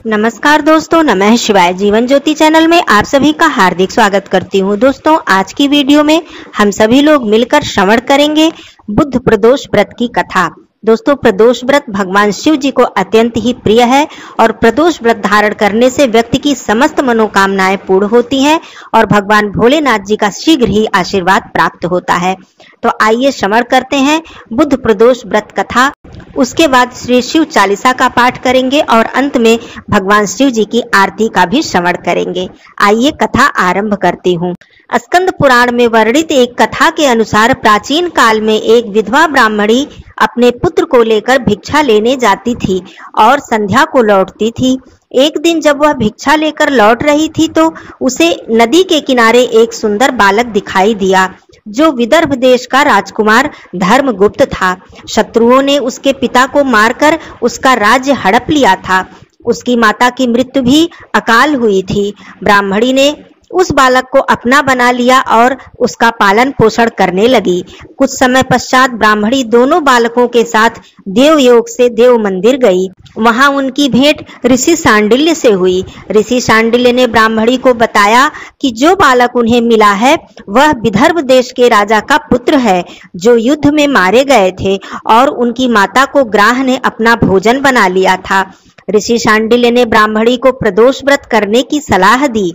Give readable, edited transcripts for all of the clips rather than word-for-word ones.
नमस्कार दोस्तों, नमः शिवाय। जीवन ज्योति चैनल में आप सभी का हार्दिक स्वागत करती हूँ। दोस्तों, आज की वीडियो में हम सभी लोग मिलकर श्रवण करेंगे बुध प्रदोष व्रत की कथा। दोस्तों, प्रदोष व्रत भगवान शिव जी को अत्यंत ही प्रिय है और प्रदोष व्रत धारण करने से व्यक्ति की समस्त मनोकामनाएं पूर्ण होती हैं और भगवान भोलेनाथ जी का शीघ्र ही आशीर्वाद प्राप्त होता है। तो आइए श्रवण करते हैं बुध प्रदोष व्रत कथा। उसके बाद श्री शिव चालीसा का पाठ करेंगे और अंत में भगवान शिव जी की आरती का भी श्रवण करेंगे। आइए कथा आरंभ करती हूँ। स्कंद पुराण में वर्णित एक कथा के अनुसार प्राचीन काल में एक विधवा ब्राह्मणी अपने पुत्र को लेकर भिक्षा लेने जाती थी और संध्या को लौटती थी। एक दिन जब वह भिक्षा लेकर लौट रही थी तो उसे नदी के किनारे एक सुंदर बालक दिखाई दिया जो विदर्भ देश का राजकुमार धर्मगुप्त था। शत्रुओं ने उसके पिता को मारकर उसका राज्य हड़प लिया था। उसकी माता की मृत्यु भी अकाल हुई थी। ब्राह्मणी ने उस बालक को अपना बना लिया और उसका पालन पोषण करने लगी। कुछ समय पश्चात ब्राह्मणी दोनों बालकों के साथ देवयोग से देव मंदिर गई। वहां उनकी भेंट ऋषि शांडिल्य से हुई। ऋषि शांडिल्य ने ब्राह्मणी को बताया कि जो बालक उन्हें मिला है वह विदर्भ देश के राजा का पुत्र है जो युद्ध में मारे गए थे और उनकी माता को ग्राह ने अपना भोजन बना लिया था। ऋषि शांडिल्य ने ब्राह्मणी को प्रदोष व्रत करने की सलाह दी।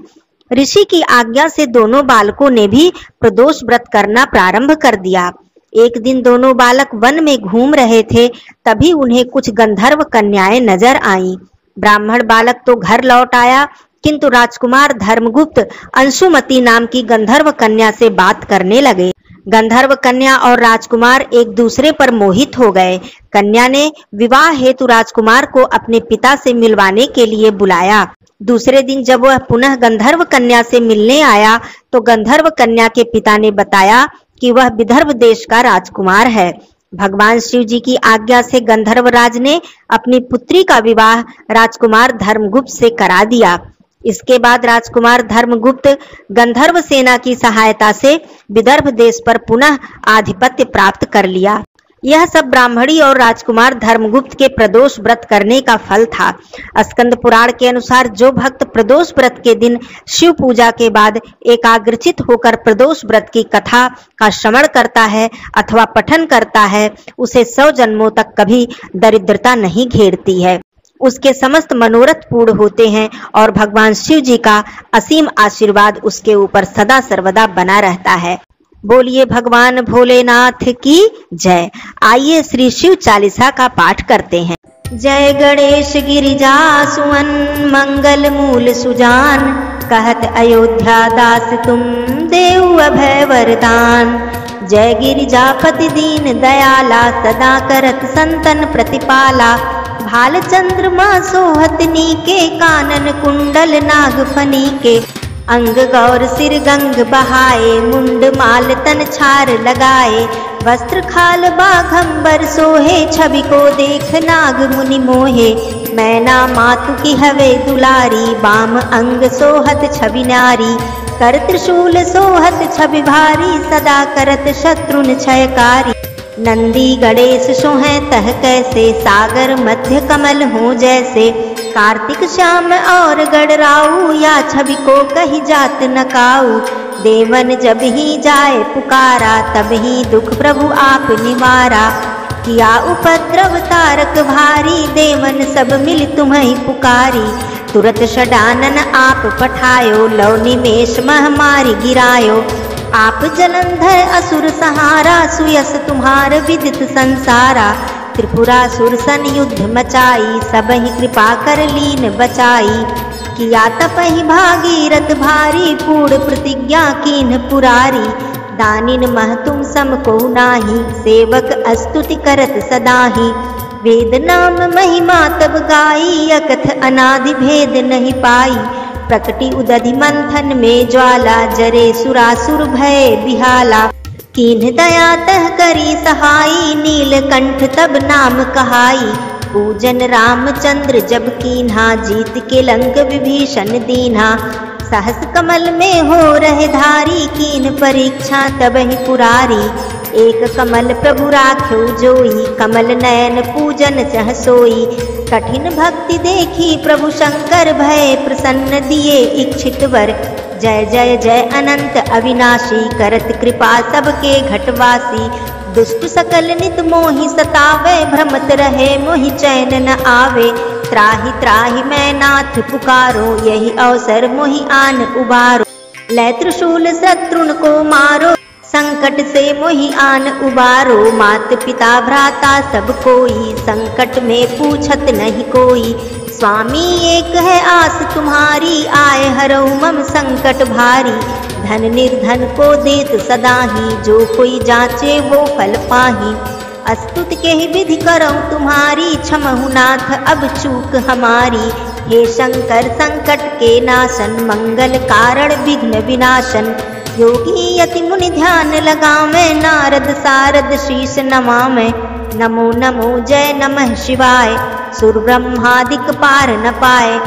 ऋषि की आज्ञा से दोनों बालकों ने भी प्रदोष व्रत करना प्रारंभ कर दिया। एक दिन दोनों बालक वन में घूम रहे थे, तभी उन्हें कुछ गंधर्व कन्याएं नजर आईं। ब्राह्मण बालक तो घर लौट आया, किंतु राजकुमार धर्मगुप्त अंशुमती नाम की गंधर्व कन्या से बात करने लगे। गंधर्व कन्या और राजकुमार एक दूसरे पर मोहित हो गए। कन्या ने विवाह हेतु राजकुमार को अपने पिता से मिलवाने के लिए बुलाया। दूसरे दिन जब वह पुनः गंधर्व कन्या से मिलने आया तो गंधर्व कन्या के पिता ने बताया कि वह विदर्भ देश का राजकुमार है। भगवान शिव जी की आज्ञा से गंधर्व राज ने अपनी पुत्री का विवाह राजकुमार धर्मगुप्त से करा दिया। इसके बाद राजकुमार धर्मगुप्त गंधर्व सेना की सहायता से विदर्भ देश पर पुनः आधिपत्य प्राप्त कर लिया। यह सब ब्राह्मणी और राजकुमार धर्मगुप्त के प्रदोष व्रत करने का फल था। स्कंद पुराण के अनुसार जो भक्त प्रदोष व्रत के दिन शिव पूजा के बाद एकाग्रचित होकर प्रदोष व्रत की कथा का श्रवण करता है अथवा पठन करता है उसे 100 जन्मों तक कभी दरिद्रता नहीं घेरती है। उसके समस्त मनोरथ पूर्ण होते हैं और भगवान शिव जी का असीम आशीर्वाद उसके ऊपर सदा सर्वदा बना रहता है। बोलिए भगवान भोलेनाथ की जय। आइए श्री शिव चालीसा का पाठ करते हैं। जय गणेश गिरिजा सुवन मंगल मूल सुजान, कहत अयोध्या दास तुम देव अभय वरदान। जय गिरिजापति दीन दयाला, सदा करत संतन प्रतिपाला। भाल चंद्रमा सोहत नीके, कानन कुंडल नाग फनी के। अंग गौर सिर गंग बहाए, मुंड माल तन छार लगाए। वस्त्र खाल बाघंबर सोहे, छवि को देख नाग मुनि मोहे। मैना मातु की हवे दुलारी, बाम अंग सोहत छवि नारी। कर त्रिशूल सोहत छवि भारी, सदा करत शत्रुन क्षयकारी। नंदी गणेश सोहे तह कैसे, सागर मध्य कमल हो जैसे। कार्तिक श्याम और गणराऊ, या छवि को कही जात न काऊ। देवन जब ही जाए पुकारा, तब ही दुख प्रभु आप निवारा। किया उपद्रव तारक भारी, देवन सब मिल तुम्हें पुकारी। तुरत षडानन आप पठायो, लौ निमेष महामारी गिरायो। आप जलंधर असुर सहारा, सुयस तुम्हार विदित संसारा। त्रिपुरासुर सन युद्ध मचाई, सबहि कृपा कर लीन बचाई। किया तपहि भागीरथ भारी, पूर्ण प्रतिज्ञा कीन्ह पुरारी। दानिन मह तुम सम को नाही, सेवक स्तुति करत सदाहि। वेद नाम महिमा तब गाई, अकथ अनादि भेद नहीं पाई। प्रकटि उदधि मंथन में ज्वाला, जरे सुरासुर भय बिहाला। कीन्ह दया तह करी सहाई, नीलकंठ तब नाम कहाई। पूजन रामचंद्र जब कीन्हा, जीत के लंक विभीषण दीन्हा। सहस कमल में हो रहे धारी, कीन परीक्षा तबहि पुरारी। एक कमल प्रभु राख्यो जोई, कमल नयन पूजन चह सोई। कठिन भक्ति देखी प्रभु शंकर, भय प्रसन्न दिए इच्छित वर। जय जय जय अनंत अविनाशी, करत कृपा सबके घटवासी। दुष्ट सकल नित मोहि सतावे, भ्रमत रहे मोहि चैन न आवे। त्राहि त्राहि मैं नाथ पुकारो, यही अवसर मोहि आन उबारो। लै त्रिशूल शत्रुन को मारो, संकट से मोहि आन उबारो। मात पिता भ्राता सब कोई, संकट में पूछत नहीं कोई। स्वामी एक है आस तुम्हारी, आए हरऊ मम संकट भारी। धन निर्धन को देत सदाही, जो कोई जांचे वो फल पाही। अस्तुत के ही विधि करऊं तुम्हारी, क्षमहु नाथ अब चूक हमारी। हे शंकर संकट के नाशन, मंगल कारण विघ्न विनाशन। योगी यति मुनि ध्यान लगावे, नारद सारद शीश नमावे। नमो नमो जय नमः शिवाय, सुर ब्रह्मादिक पार न पाए।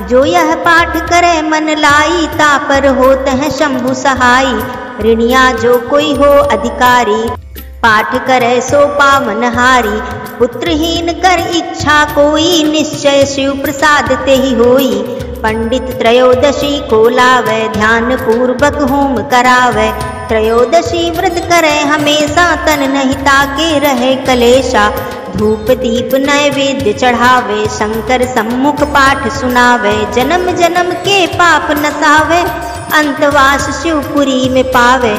जो यह पाठ करे मन लाई, तापर होत है शंभु सहाई। ऋणिया जो कोई हो अधिकारी, पाठ करे सो पावन हारी। पुत्रहीन कर इच्छा कोई, निश्चय शिव प्रसाद ते ही होई। पंडित त्रयोदशी को लावे, ध्यान पूर्वक होम करावे। त्रयोदशी व्रत करे हमेशा, तन नहीं ताके रहे कलेशा। धूप दीप नैवेद्य चढ़ावे, शंकर सम्मुख पाठ सुनावे। जन्म जन्म के पाप नसावे, अंतवास शिवपुरी में पावे।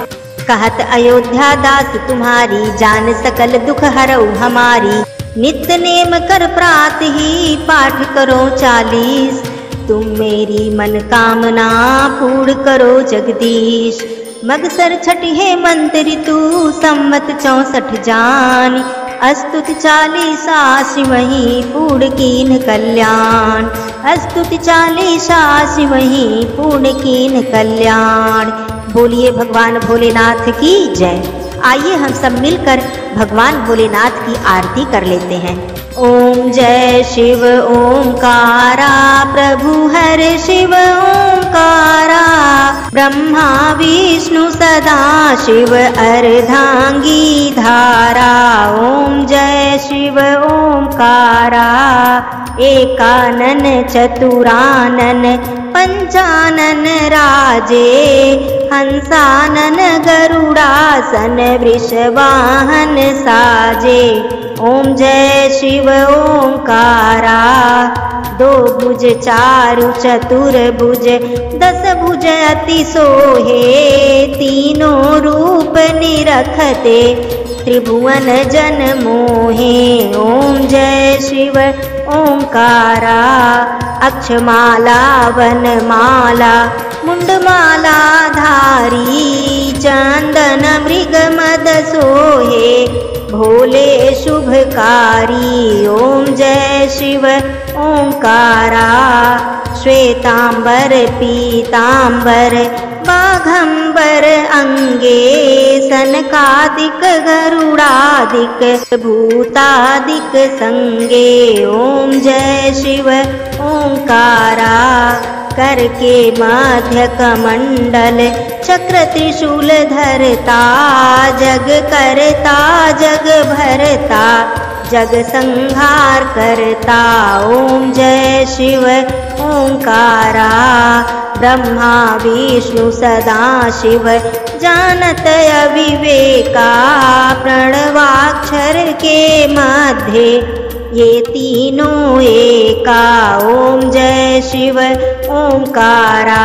कहत अयोध्या दास तुम्हारी, जान सकल दुख हरऊ हमारी। नित्य नेम कर प्रात ही, पाठ करो 40। तुम मेरी मन कामना पूर्ण करो जगदीश। मगसर छठ हेमंत ऋतु, संवत 64 जानी। अस्तुति 40 शिवहि, पूर्ण कीन कल्याण। अस्तुति 40 शिवहि, पूर्ण कीन कल्याण। बोलिए भगवान भोलेनाथ की जय। आइए हम सब मिलकर भगवान भोलेनाथ की आरती कर लेते हैं। ओम जय शिव ओंकारा, प्रभु हर शिव ओंकारा। ब्रह्मा विष्णु सदा शिव, अर्धांगी धारा। ओम जय शिव ओंकारा, एकानन चतुरानन पंचानन राजे। हंसानन गरुड़ासन, वृषवाहन साजे। ओम जय शिव ओंकारा, दो भुज चारु चतुर भुज, 10 भुज अति सोहे। तीनों रूप निरखते, त्रिभुवन जन मोहे। ओम जय शिव ओंकारा, अक्षमाला वनमाला, मुंडमाला धारी। चंदन मृग मद सोहे, भोले शुभकारी। ओम जय शिव ओंकारा, श्वेतांबर पीतांबर, बाघंबर अंगे। सनकादिक गरुड़ादिक, भूतादिक संगे। ओम जय शिव ओंकारा, करके मध्य कमंडल, चक्र त्रिशूल धरता। जग करता जग भरता, जग संहार करता। ओम जय शिव ओंकारा, ब्रह्मा विष्णु सदा शिव, जानत अविवेका। प्रणवाक्षर के मध्य, ये तीनों एका। ओम जय शिव ओंकारा,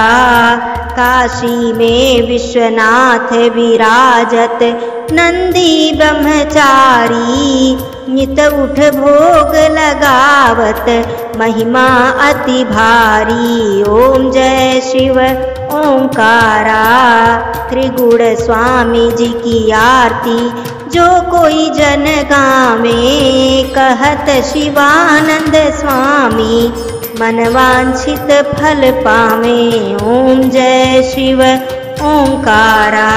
काशी में विश्वनाथ विराजत। नंदी ब्रह्मचारी, नित उठ भोग लगावत। महिमा अति भारी। ओम जय शिव ओंकारा, त्रिगुण स्वामी जी की आरती। जो कोई जन गावे, कहत शिवानंद स्वामी। मनवांछित फल पावे। ओम जय शिव ओंकारा,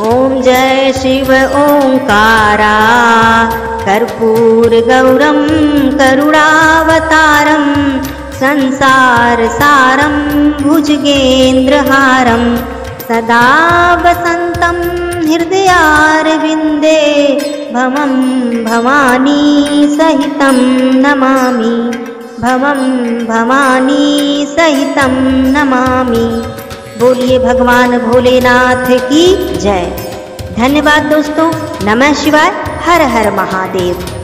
ओम जय शिव ओंकारा। कर्पूर गौरम करुणावतारम, संसार सारं भुजगेन्द्रहारं सदा वसन्तं हृदयारविन्दे भवं भवानी सहितं नमामि, भवं भवानी सहितं नमामि। बोलिए भगवान भोलेनाथ की जय। धन्यवाद दोस्तों। नमः शिवाय। हर हर महादेव।